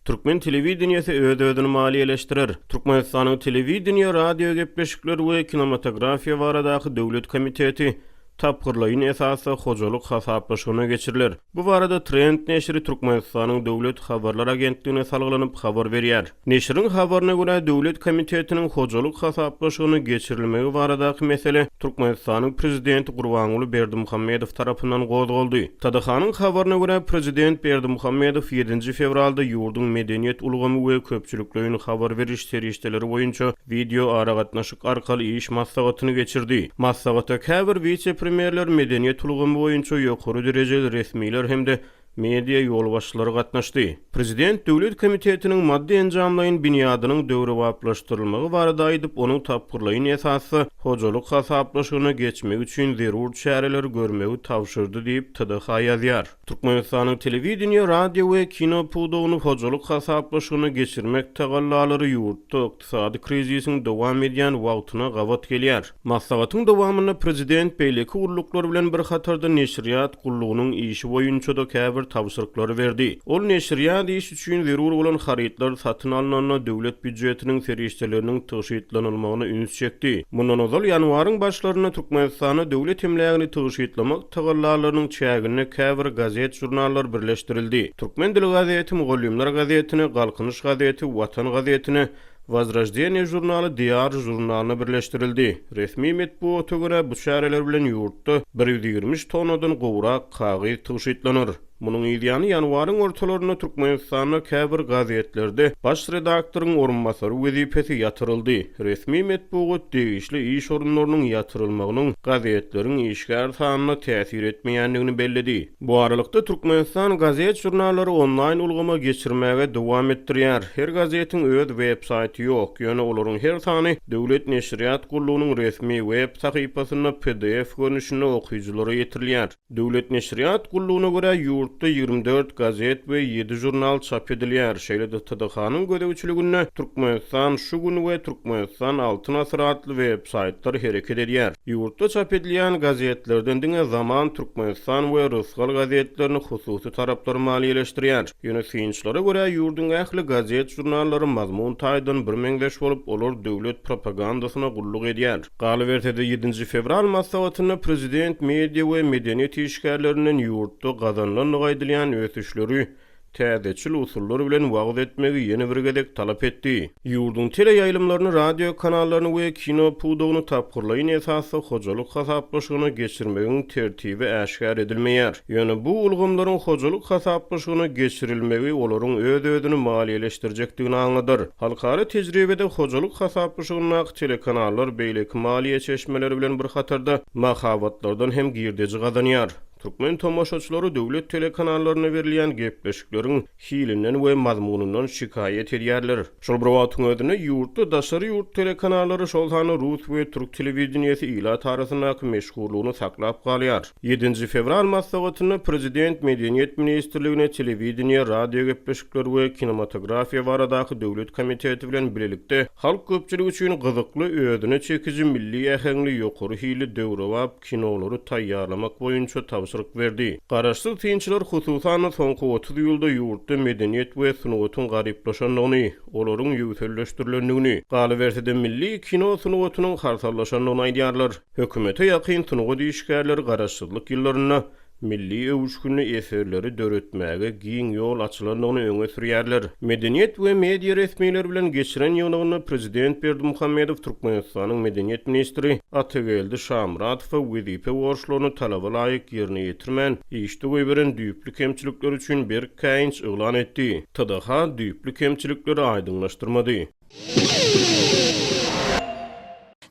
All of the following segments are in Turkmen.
Türkmen televideniyesi öz-özüni maliýeleşdirer. Türkmenistanyň televideniýe, radio gepleşikleri we kinematografiýa baradaky döwlet komiteti tapgyrlygyň esasy hojalyk hasaplaşygyna geçiriler. Bu barada Trend neşri Türkmenistanyň döwlet habarlar agentligine salgylanyp habar berýär. Neşriň habaryna görä döwlet komitetiniň hojalyk hasaplaşygyna geçirilmegi baradaky mesele Türkmenistanyň prezidenti Gurbanuly Berdimuhammedow tarapyndan gozgoldy. TDH-nyň habaryna görä prezident Berdimuhammedow 7 fevralda ýurduň medeniýet ulgamy we köpçülikligiň habar beriş serişdeleri boýunça video aragatnaşyk arkaly iş maslahatyny geçirdi. Maslahatda käbir vice-premierler medeniýet ulgamy boýunça ýokary derejeli resmiler hemde media ýolbaşçylary gatnaşdy. Prezident döwlet komitetiniň maddi enjamlaryň binýadynyň döwre wagtlaşdyrylmagy barada aýdyp, onuň tapgyrlygyň esasy hojalyk hasaplaşygyna geçmek üçin zerur çäreler görmegi tawşyrdy diýip TDH ýazýar. Türkmenistanyň televideniýe, radio we kino pudugyny hojalyk hasaplaşygyna geçirmek tegallary ýurtda ykdysady krizisiň dowam edýän wagtyna gawat gelýär. Maslahatyň dowamyna prezident beýleki urluklar bilen bir hatarda neşriýat gullugynyň işi boýunça da käbir tawşyryklary berdi. Ol neşriýat iş üçin zerur bolan harytlar satyn alynanyna döwlet büdjetiniň serişdeleriniň tyşytlanylmagyna üns çekdi. Mundan ozal ýanwaryň başlaryna Türkmenistana döwlet hemlegini tyşytlamak tagallalarynyň çägine käbir gazet jurnallar birleşdirildi. Türkmen dili gazeti, Mugallimler gazetini, Galkynyş gazeti, Watan gazetini, Vazrajdeniýe jurnaly, Diyar jurnalyna birleşdirildi. Resmi medeniýete görä bu şäherler bilen ýurtda 120 tonnadan gowrak kagys tyşytlanır. Munun ýylyny ýanwaryň ortalaryna Türkmenistanyň käbir gazetlerde baş redaktoryň orunmasary wezipesi ýatyryldy. Resmi medeniýet degişli iş orunlarynyň ýatyrylmagynyň gazetleriň işgär sanyna täsir etmeýändigini belledi. Bu aralykda Türkmenistan gazet jurnallary onlaýn ulgama geçirmäge dowam etdirýär. Her gazetiň öz web saýty ýok. Ýöne olaryň her sany döwlet neşriýat gullugynyň resmi web sahypasyna PDF görnüşinde okuýjylara ýetirilýär. Döwlet neşriýat gullugyna görä 24 gazet we 7 jurnal çap edilýär. Şeýle-de TDH-nyň gödäwçiligine Türkmenistan şu gün we Türkmenistan Altyn Asr adly web saýtlar hereket edýär. Ýurtda çap edilýän gazetlerden diňe Zaman, Türkmenistan we Rysgal gazetlerini hususy taraplar maliýeleşdirýär. Ýönetimçilere görä ýurduň ähli gazet jurnallary mazmun taýdan birmeňdeş bolup, olar döwlet propagandasyna gulluk edýär. Galybertede 7 fevral maslahatyna prezident media we medeniýet işgärläriniň ýurtda gazanlan gaýdylýan ösüşleri täzeçil usullar bilen wagt etmegi ýene bir gedek talap etdi. Ýurduň tele ýaýlymlaryny, radio kanallaryny we kino pudugyny tapgyrlygyň esasy hojalyk hasaplaşygyna geçirmegiň tertibi äşgär edilmeýär. Ýöne bu ulgamlaryň hojalyk hasaplaşygyna geçirilmegi olaryň öz-özüni maliýeleşdirjekdigini aňladyr. Halkara tejribede hojalyk hasaplaşygyna telekanallar beýleki maliýe çeşmeleri bilen bir hatarda mahawatlardan hem girdeji gazanýar. Türkmen tomoşaçylary döwlet telekanallaryna berilýän gepleşikleriň hilinden we mazmunundan şikaýet edýärler. Şol bir wagtyň özünde ýurtda daşary ýurt telekanallary şol sany rus we türk telewizionýasy ila tarasynaky meşgullygyny saklap galýar. 7 fevral maslahatyna prezident medeniýet ministrligine telewizionýa, radio gepleşikleri we kinematografiýa baradaky döwlet komiteti bilen birlikde halk köpçüligi üçin gyzykly, özüne çekiji milli ähengli ýokary hili döwrewap kinolary taýýarlamak boýunça verdi. Garaşsyz tynçylar hususan soňky 30 ýylda ýurtda medeniýet we sunuwatyň garyplaşanlygyny, olaryň ýüzelleşdirilendigini, Galybertede milli kino sunuwatynyň harsallaşanlygyny aýdýarlar. Hökümete ýakyn sunuwat işgärleri garaşsyzlyk ýyllaryna milli övüşkünü eserleri döretmäge giň ýol açylandygyny öňe sürýärler. Medeniýet we media resmiýetleri bilen geçiren ýygyny prezident Berdimuhammedow Türkmenistanyň medeniýet ministri Atageldi Şamratow wezipe borçlaryny talaba laýyk ýerine ýetirmän, işde göberen düýpli kemçilikler üçin bir käýinç eglan etdi. TDH düýpli kemçilikleri aýdyňlaşdyrmady.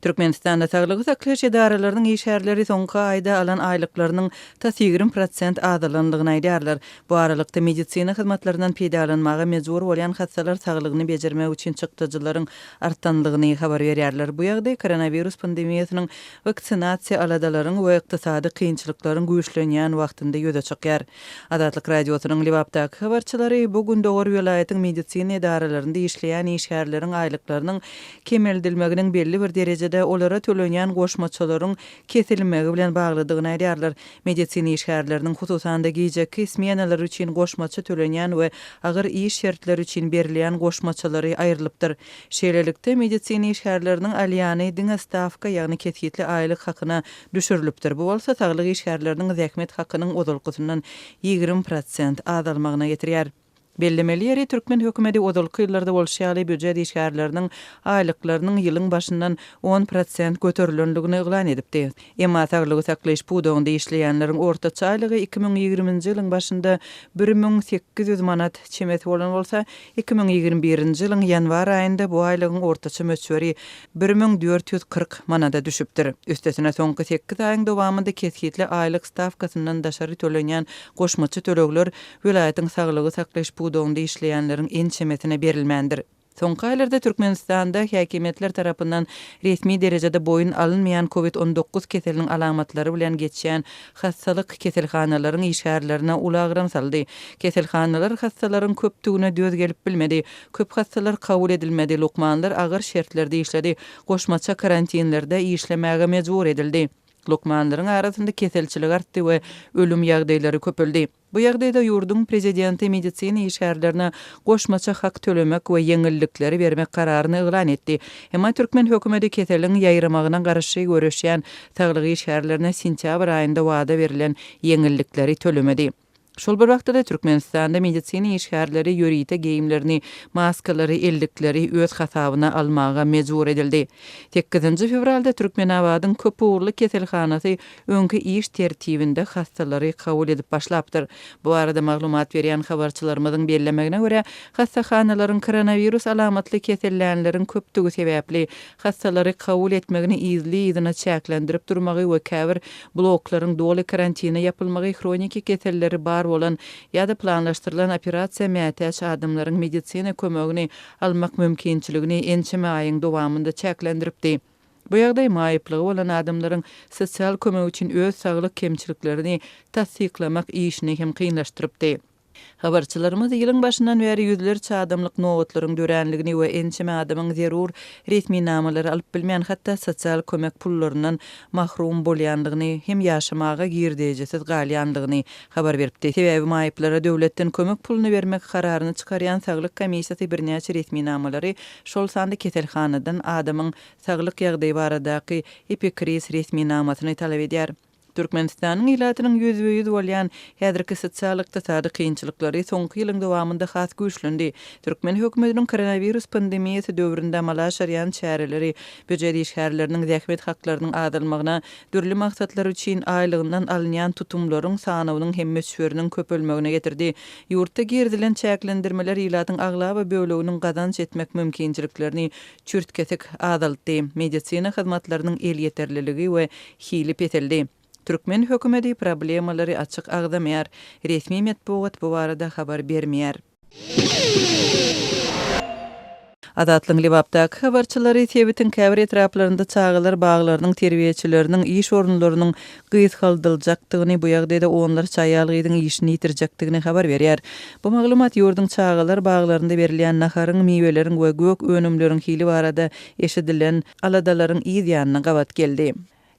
Türkmenistanda Sağlyk saklaş edaralarynyň işgärleri soňky aýda alan aýlyklarynyň ta 20% azalandygyny aýdýarlar. Bu aralykda medisina hyzmatlaryndan peýdalanmaga mejbur bolan hastalar saglygyny bejermek üçin çykdyjylaryň artdanlygyny habar berýärler. Bu ýagdaý koronavirus pandemiýasynyň vaksinasiýa aladalaryň we ykdysady kynçylyklaryň güýçlenýän wagtynda ýöze çykýar. Adatlyk radiosynyň Libapdaky habarçylary bu gün Dogry vilayatyň medisina edaralaryny işleýän işgärleriň aýlyklarynyň kemeldilmeginiň belli bir derejede derecede olara tölenýän goşmaçylaryň kesilmegi bilen baglydygyny aýdýarlar. Medisina işgärleriniň hususanda giýjek ismiýanalar üçin goşmaçy tölenýän we agyr iş şertleri üçin berilýän goşmaçylary aýrylypdyr. Şeýlelikde medisina işgärleriniň alýany diňe stavka ýagny kesgitli aýlyk hakyna düşürilipdir. Bu bolsa saglyk işgärleriniň zähmet hakynyň odalgysyndan 20% azalmagyna getirýär. Bellemeli ýeri Türkmen hökümeti odalky ýyllarda bolşýaly büdjet işgärleriniň aýlyklarynyň ýylyň başyndan 10% göterilendigini eglan edipdi. Emma saglygy saklaýyş puwdugynda işleýänleriň ortaça aýlygy 2020-nji ýylyň başynda 1800 manat çemet bolan bolsa, 2021-nji ýylyň ýanwar aýynda bu aýlygyň ortaça möçberi 1440 manata düşüpdir. Üstesine soňky 8 aýyň dowamında kesgitli aýlyk stavkasyndan daşary tölenýän goşmaçy tölegler vilayatyň saglygy saklaýyş puwdugynda işleýänleriň en çemetine berilmendir. Soňky aýlarda Türkmenistanda häkimetler tarapyndan resmi derejede boyun alınmayan COVID-19 keseliniň alamatlary bilen geçýän hassalyk keselhanalaryň işgärlerine ulagyram saldy. Keselhanalar hassalaryň köpdigine döz gelip bilmedi. Köp hassalar kabul edilmedi. Lokmanlar agyr şertlerde işledi. Goşmaça karantinlerde işlemäge mejbur edildi. Lokmanlaryň arasynda keselçilik artdy we ölüm ýagdaýlary köpeldi. Bu ýagdaýda ýurdun prezidenti medisina işgärlerine goşmaça hak tölemek we ýeňillikleri bermek kararyny eglan etdi. Emma Türkmen hökümeti keseliň ýaýramagyna garaşy görüşýän saglyk işgärlerine sentýabr aýynda wada berilen ýeňillikleri tölemedi. Şol bir wagtda Türkmenistanda medisina işgärleri ýörite geyimlerini, maskalary, ellikleri öz hasabyna almaga mejbur edildi. 8-nji fevralda Türkmenabadyň köp uğurly keselhanasy öňkü iş tertibinde hassalary kabul edip başlapdyr. Bu arada maglumat berýän habarçylarymyzyň bellemegine görä, hassahanaların koronavirus alamatly kesellänleriň köpdigi sebäpli hassalary kabul etmegini izli-izine çäklendirip durmagy we käbir bloklaryň doly karantina ýapylmagy kroniki keselleri bar bolan ýa-da planlaşdyrylan operasiýa mätäç adamlaryň medisina kömegini almak mümkinçiligini ençeme aýyň dowamında çäklendiripdi. Bu ýagdaý maýyplygy bolan adamlaryň sosial kömek üçin öz saglyk kemçiliklerini tasdiklamak işini hem kynlaşdyrypdy. Habarçylarymyz ýylyň başyndan bäri ýüzlerçe adamlyk nowatlaryň dörenligini we ençeme adamyň zerur resmi namalary alyp bilmeýän hatda sosial kömek pullarynyň mahrum bolýandygyny hem ýaşamaga girdejesiz galýandygyny habar beripdi. Sebäbi maýyplara döwletden kömek pulunu bermek kararyny çykarýan saglyk komissiýasy birnäçe resmi namalary şol sandy keselhanadan adamyň saglyk ýagdaýy baradaky epikris resmi namatyny talap edýär. Türkmenistanyň ýylatynyň ýüzüýüz bolýan häzirki sosial ykdysady kynçylyklary soňky ýylyň dowamında has güýçlendi. Türkmen hökümetiniň koronavirus pandemiýasy döwründe amala şerýän çäreleri büdjet işgärleriniň zähmet haklarynyň adalmagyna, dürli maksatlar üçin aýlygyndan alynýan tutumlaryň sanawynyň hem möçberiniň köpelmegine getirdi. Ýurtda girdilen çäklendirmeler ýylatyň agla we böleginiň gazanç etmek mümkinçiliklerini çürtkesik azaltdy. Medisina hyzmatlarynyň el ýeterliligi we hilip etildi. Türkmen hökümeti problemalary açyk agdamýar. Resmi metbuat bu barada habar bermeýär. Adatlyň Libapdaky habarçylary Tebitin käbir etraplarynda çağılar baglarynyň terbiýeçileriniň iş orunlarynyň gyýytkaldyljakdygyny, bu ýagdaýda onlar çaýalgydyň işini ýitirjekdigini habar berýär. Bu maglumat ýurdun çağılar baglarynda berilýän naharyň, miweleriň we gök önümleriň hili barada eşidilen aladalaryň ýygyanyna gabat geldi.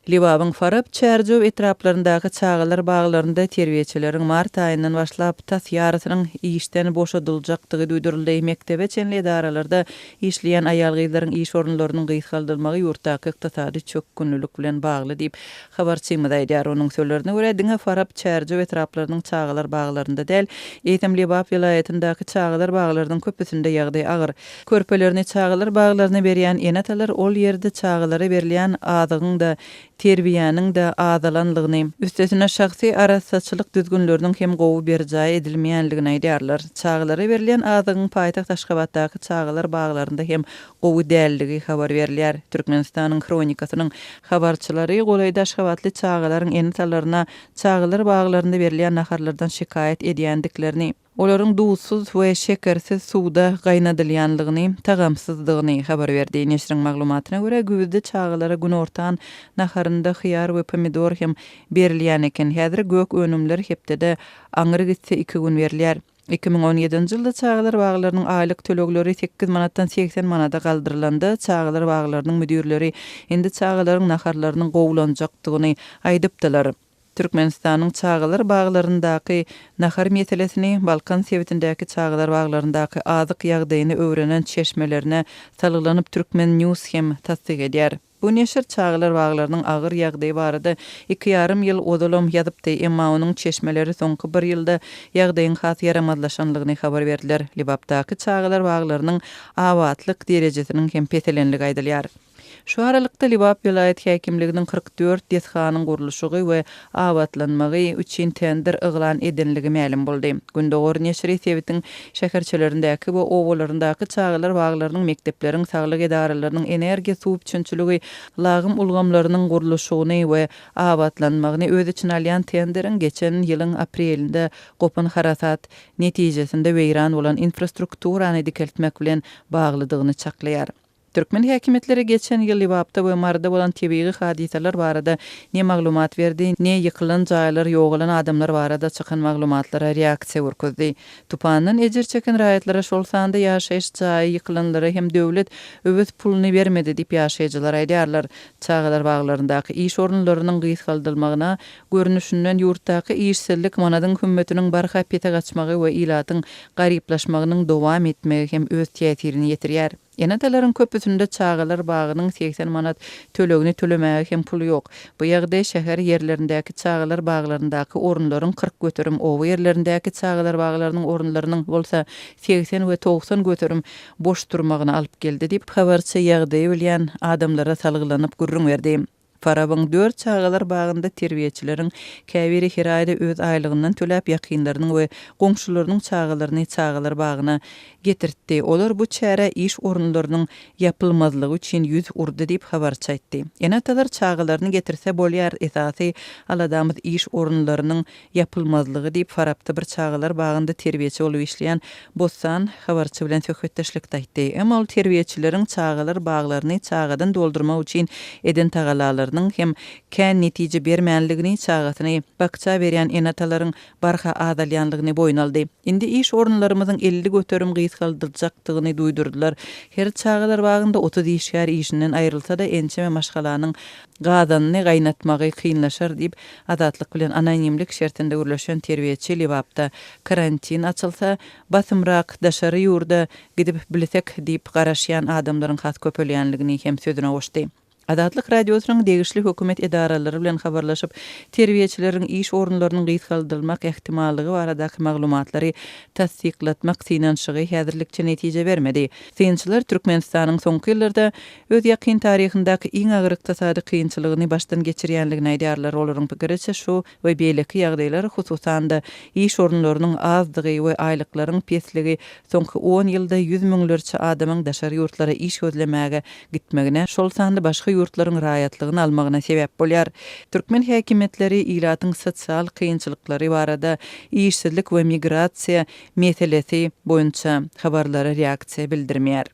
Libabyň Farab çärjow etraplaryndaky çağılar baglarynda terbiýeçileriň mart aýyndan başlap tas ýarysynyň işden boşadyljakdygy duýduruldy. Mektebe çenli edaralarda işleýän aýalgylaryň iş orunlarynyň gyýytkaldylmagy ýurtdaky ykdysady çökkünlük bilen bagly diýip habarçymyz aýdýar. Onuň sözlerine görä, diňe Farab çärjow etraplarynyň çağılar baglarynda däl, Eýtem Libap vilayatyndaky çağılar baglarynyň köpüsinde ýagdaý agyr. Körpelerini çağılar baglaryna berýän enatalar ol ýerde çağılara berilýän adygyň da terbiýanyň da azalanlygyny, üstesine şahsy arasaçylyk düzgünleriniň hem gowy berjaý edilmeýänligini aýdýarlar. Çağılara berilýän adygyň paýtaxt Aşgabatdaky çağılar baglarynda hem gowy dälligi habar berilýär. Türkmenistanyň kronikasynyň habarçylary golayda Aşgabatly çağılaryň enatalaryna çağılar baglarynda berilýän naharlardan şikaýet edýändiklerini, olaryň duzsuz we şekersiz suwda gaýnadylýanlygyny, tagamsyzdygyny habar berdi. Neşriň maglumatyna görä, güzde çağılara gün ortan naharynda hyýar we pomidor hem berilýän eken. Häzir gök önümler hepde de aňyr gitse 2 gün berilýär. 2017-nji ýylda çağlar baglarynyň aýlyk tölegleri 8 manatdan 80 manata galdyrylandy. Çağlar baglarynyň müdirleri indi çağlaryň naharlarynyň gowulanjakdygyny aýdypdylar. Türkmenistanyň çağlar baglaryndaky nahar meselesini Balkan sewitindäki çağlar baglaryndaky azyk ýagdaýyny öwrenen çeşmelerine salgylanyp Türkmen News hem tasdik edýär. Bu neşir çağlar baglarynyň agyr ýagdaýy barada 2,5 ýyl odalam ýazypdy, emma onuň çeşmeleri soňky 1 ýylda ýagdaýyň has ýaramadlaşanlygyny habar berdiler. Libapdaky çağlar baglarynyň awatlyk derejesiniň hem petelenligi aýdylýar. Şu aralykda Libap vilayet häkimliginiň 44 deshanyň gurulşugy we awatlanmagy üçin tender yglan ediligi ma'lum boldy. Gündogor neşri sewitin şäherçelerindäki we owalaryndaky çağlar baglarynyň mekdepleriň saglyk edaralarynyň energiýa suw üçinçiligi lagym ulgamlarynyň gurulşugyny we awatlanmagyny öz için alýan tenderiň geçen ýylyň aprelinde gopan harasat netijesinde weýran bolan infrastrukturany dikeltmek bilen baglydygyny çaklaýar. Türkmen häkimetleri geçen ýyl Libapda we Marda bolan tebii hadiseler barada ne maglumat berdi, ne ýykylan jaýlar ýogalan adamlar barada çykan maglumatlara reaksiýa görkezdi. Tupanyň ejir çeken raýatlara şol sanda ýaşaýyş jaýy ýykylanlary hem döwlet öwet puluny bermedi diýip ýaşaýjylar aýdýarlar. Çağlar baglaryndaky iş orunlarynyň gysgaldylmagyna, görnüşinden ýurtdaky işsellik manadyň hümmetiniň barha pete gaçmagy we ilatyň garyplaşmagynyň dowam etmegi hem öz täsirini ýetirýär. Enatalaryň köpüsinde çağlar bagynyň 80 manat tölegini tölemäge hem pul ýok. Bu ýagdaý şäher ýerlerindäki çağlar baglaryndaky orunlaryň 40 göterim, owa ýerlerindäki çağlar baglarynyň orunlarynyň bolsa 80 we 90 göterim boş durmagyna alyp geldi diýip habarçy ýagdaýy bilýän adamlara salgylanyp gurrun berdi. Farabyň 4 çağlar bagynda terbiýeçileriň käbiri her aýda öz aýlygyndan töläp ýakynlarynyň we goňşularynyň çağlaryny çağlar bagyna getirtdi. Olar bu çäre iş orunlarynyň ýapylmazlygy üçin ýüz urdy diýip habarçy aýtdy. Enatalar çağlaryny getirse bolýar, esasy aladamyz iş orunlarynyň ýapylmazlygy diýip Farabda bir çağlar bagynda terbiýeçi bolup işleýän Bossan habarçy bilen söhbetdeşlikde aýtdy. Emma ol terbiýeçileriň çağlar baglaryny çağadan doldurmak üçin eden tagalarynyň hem kän netije bermänligini çağatyny bakça berýän enatalaryň barha adalyanlygyny boýun aldy. Indi iş orunlarymyzyň 50 göterim gysgaldyljakdygyny duýdurdylar. Her çağlar bagynda 30 işgär işinden aýrylsa da ençeme maşgalanyň gadanyny gaýnatmagy kynlaşar diýip adatlyk bilen anonimlik şertinde gürleşen terbiýeçi Libapda karantin açylsa basymrak daşary ýurda gidip bilsek diýip garaşýan adamlaryň has köpelýänligini hem sözüne goşdy. Adatlyk radiosynyň degişli hökümet edaralary bilen habarlaşyp terbiýeçileriň iş orunlarynyň gysgaldylmak ähtimallygy baradaky maglumatlary tasdiklatmak synanşygy häzirlikçe netije bermedi. Synçylar Türkmenistanyň soňky ýyllarda öz ýakyn taryhyndaky iň agyr ykdysady kynçylygyny başdan geçirýänligini aýdýarlar. Olaryň pikiriçe şu we beýleki ýagdaýlar hususanda iş orunlarynyň azdygy we aýlyklaryň pesligi soňky 10 ýylda 100 miňlerçe adamyň daşary ýurtlara iş gözlemäge gitmegine, şol sandy başga ýurtlaryň raýatlygyny almagyna sebäp bolýar. Türkmen häkimetleri ilatyň sosial kynçylyklary barada işsizlik we migrasiýa meselesi boýunça habarlara reaksiýa bildirmeýär.